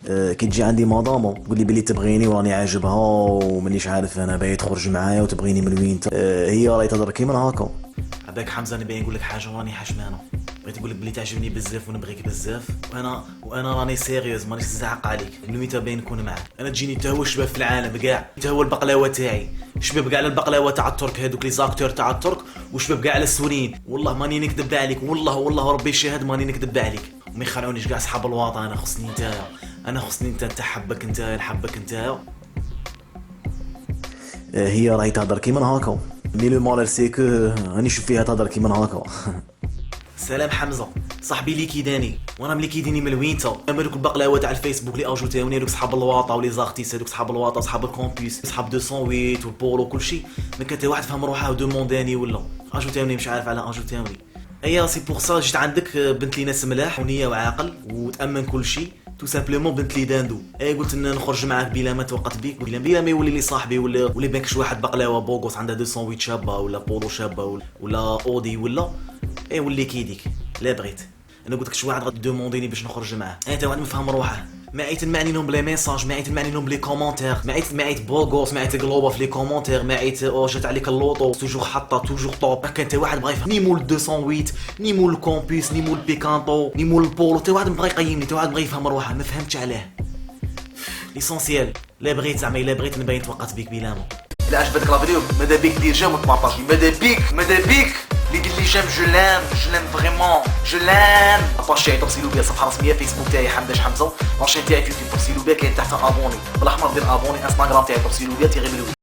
كي تجي عندي مدامو تقول لي بلي تبغيني وراني عاجبها ومانيش عارف انا باغي تخرج معايا وتبغيني من وين هي راهي تهضر كيما هاكا. عباك حمزه انا باغي نقول لك حاجه وراني حشمانه. بغيت نقول لك بلي تعجبني بزاف ونبغيك بزاف وانا راني سيريوز مانيش نزعق عليك. نويت باين نكون معاك. انا تجيني تا هو الشباب في العالم كاع، تا هو البقلاوه تاعي، شباب كاع على البقلاوه تاع الترك هذوك لي زاكتور تاع الترك، وشباب كاع على السوريين. والله ماني نكذب عليك، والله ربي شاهد ماني نكذب عليك. وما يخلعونيش كاع صحاب الوطن. انا خصني نتايا، انا خصني انت حبك نتايا نحبك نتايا. هي راهي تهضر كيما هاكا. مي لو مال سي كو راني نشوف فيها تهضر كيما هاكا. سلام حمزه صاحبي لي كيداني وانا ملي كيديني من وينتا. اما دوك البقلاوه تاع الفيسبوك لي اجوتاوني هذوك صحاب الواطه ولي زارتيست هذوك صحاب الواطه صحاب الكومبيس صحاب 208 والبولو كلشي. ما كان حتى واحد فهم روحه ودومونداني ولا اجوتاوني مش عارف على اجوتاوني. ايا سي بور سا جيت عندك بنت لي ناس ملاح ونيه وعاقل وتامن كلشي تو سامبلومون بنت لي داندو. قلت ان نخرج معاك بلا ما توقت بيك بلا ما يولي لي صاحبي ولا بانكش واحد بقلاوه بوغوس عندها 208 شابه ولا بولو شابه ولا اودي ولا ولي كيديك. لا بغيت انا قلت لك شي واحد غادي دومونديني باش نخرج معاه. انت واحد مفهم روحه. ما عيت نمعني لهم بلي ميساج، ما عيت نمعني لهم بلي كومونتير، ما عيت بوغوس، ما عيت غلوبا في لي كومونتير، ما عيت جات عليك اللوطو توجور حاطه توجور طوب. كان حتى واحد بغا يفهم ني مول 208 ني مول الكومبيس ني مول بيكانطو ني مول البولو. حتى واحد بغا يقيمني، حتى واحد بغا يفهم روحه. ما فهمتش عليه. ليسونسيال لا بغيت زعما الا بغيت نبين توقعت بيك بلامو. الا عجبتك لا فيديو ماذا بيك دير جيم وتبارطاجي. ماذا بيك اللي دير لي جيم. جو لام فريمون جو لام. لاباج تاعي ترسلوا بيا صفحه رسميه فيسبوك تاعي حمداش حمزه، لاشين تاعي يوتيوب ترسلوا بيا كاين تحت ابوني بالاحمر دير ابوني، انستغرام تاعي ترسلوا بيا تيغي ملوي.